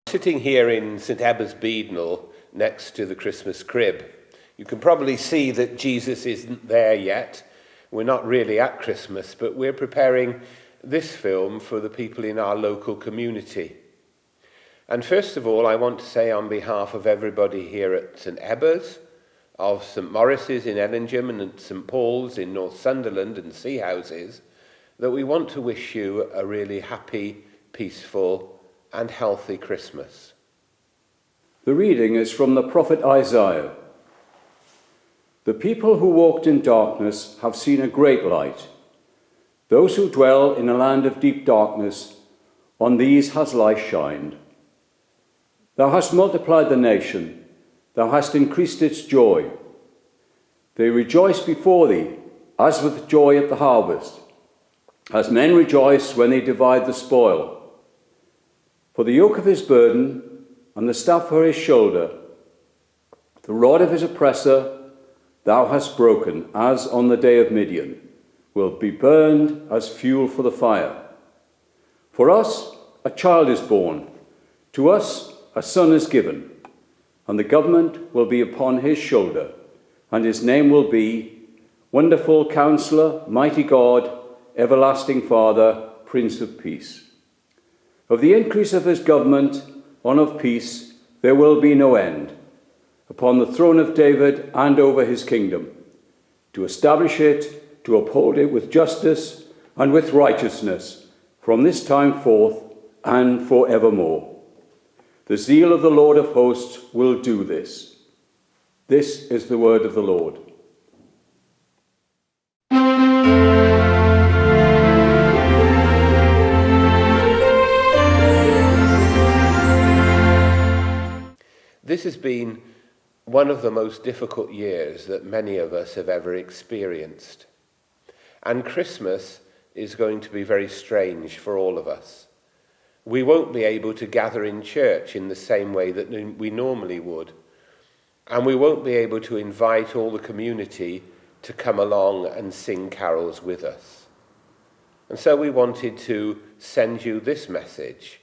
Sitting here in St Ebba's Beadnell next to the Christmas crib, you can probably see that Jesus isn't there yet. We're not really at Christmas, but we're preparing this film for the people in our local community. And first of all, I want to say on behalf of everybody here at St Ebba's, of St Maurice's in Ellingham and St Paul's in North Sunderland and Sea Houses, that we want to wish you a really happy, peaceful and healthy Christmas. The reading is from the prophet Isaiah. The people who walked in darkness have seen a great light. Those who dwell in a land of deep darkness, on these has light shined. Thou hast multiplied the nation, thou hast increased its joy. They rejoice before thee, as with joy at the harvest, as men rejoice when they divide the spoil. For the yoke of his burden, and the staff for his shoulder, the rod of his oppressor, thou hast broken, as on the day of Midian, will be burned as fuel for the fire. For us a child is born, to us a son is given, and the government will be upon his shoulder, and his name will be Wonderful Counselor, Mighty God, Everlasting Father, Prince of Peace. Of the increase of his government and of peace there will be no end, upon the throne of David and over his kingdom, to establish it, to uphold it with justice and with righteousness, from this time forth and forevermore. The zeal of the Lord of hosts will do this. This is the word of the Lord. This has been one of the most difficult years that many of us have ever experienced. And Christmas is going to be very strange for all of us. We won't be able to gather in church in the same way that we normally would. And we won't be able to invite all the community to come along and sing carols with us. And so we wanted to send you this message,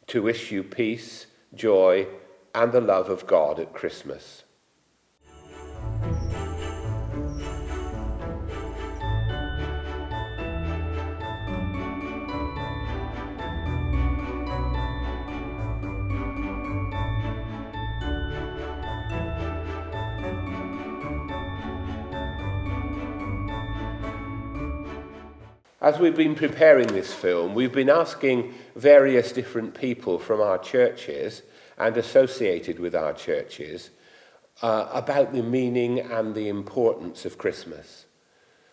to wish you peace, joy, and the love of God at Christmas. As we've been preparing this film, we've been asking various different people from our churches and associated with our churches about the meaning and the importance of Christmas.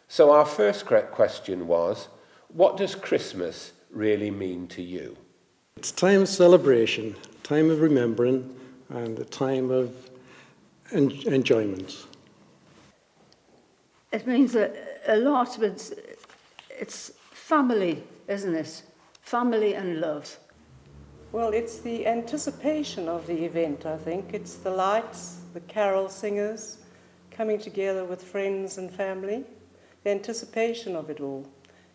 So our first question was, what does Christmas really mean to you? It's a time of celebration, a time of remembering, and a time of enjoyment. It means a lot, but it's family, isn't it? Family and love. Well, it's the anticipation of the event, I think. It's the lights, the carol singers, coming together with friends and family, the anticipation of it all.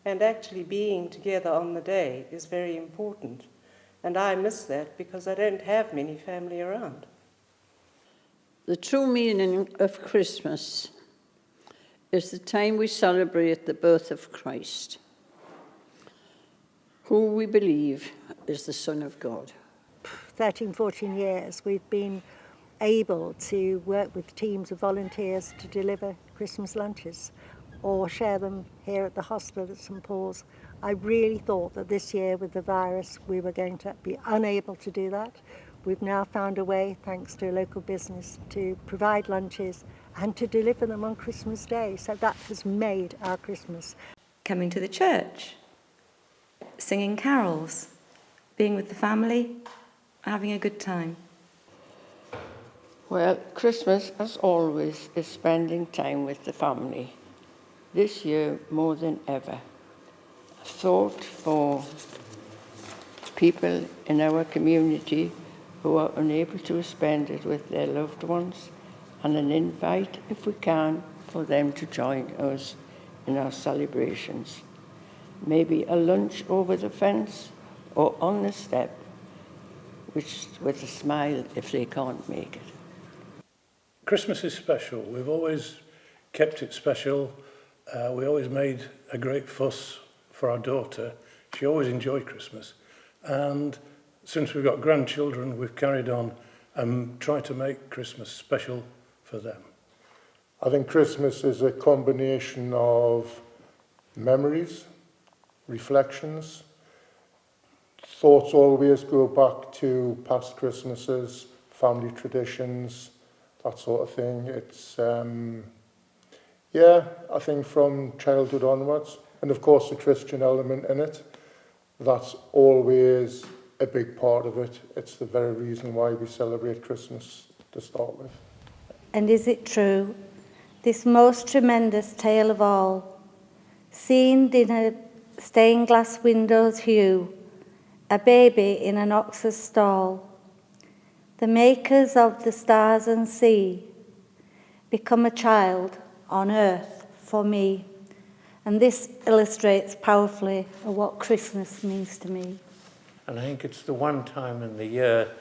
And actually being together on the day is very important. And I miss that because I don't have many family around. The true meaning of Christmas is the time we celebrate the birth of Christ, who we believe is the Son of God. 13, 14 years we've been able to work with teams of volunteers to deliver Christmas lunches or share them here at the hospital at St Paul's. I really thought that this year with the virus we were going to be unable to do that. We've now found a way, thanks to a local business, to provide lunches and to deliver them on Christmas Day. So that has made our Christmas. Coming to the church, singing carols, being with the family, having a good time. Well, Christmas, as always, is spending time with the family. This year, more than ever. A thought for people in our community who are unable to spend it with their loved ones, and an invite, if we can, for them to join us in our celebrations. Maybe a lunch over the fence or on the step, which with a smile if they can't make it. Christmas is special. We've always kept it special. We always made a great fuss for our daughter. She always enjoyed Christmas. And since we've got grandchildren, we've carried on and tried to make Christmas special for them. I think Christmas is a combination of memories, reflections. Thoughts always go back to past Christmases, family traditions, that sort of thing. It's, I think from childhood onwards. And of course the Christian element in it. That's always a big part of it. It's the very reason why we celebrate Christmas to start with. And is it true, this most tremendous tale of all, seen in a stained glass window's hue, a baby in an ox's stall, the makers of the stars and sea, become a child on earth for me. And this illustrates powerfully what Christmas means to me. And I think it's the one time in the year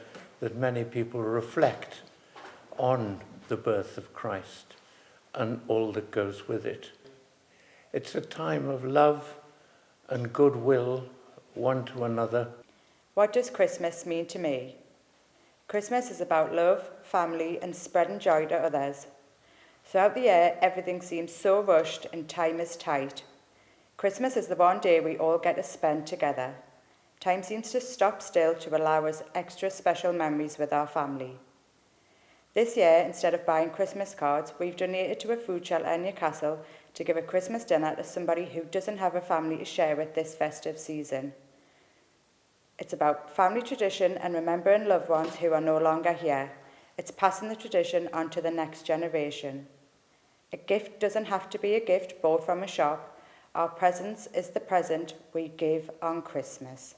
that many people reflect on the birth of Christ and all that goes with it. It's a time of love and goodwill one to another. What does Christmas mean to me? Christmas is about love, family, and spreading joy to others. Throughout the year, everything seems so rushed and time is tight. Christmas is the one day we all get to spend together. Time seems to stop still to allow us extra special memories with our family. This year, instead of buying Christmas cards, we've donated to a food shelter in Newcastle to give a Christmas dinner to somebody who doesn't have a family to share with this festive season. It's about family tradition and remembering loved ones who are no longer here. It's passing the tradition on to the next generation. A gift doesn't have to be a gift bought from a shop. Our presence is the present we give on Christmas.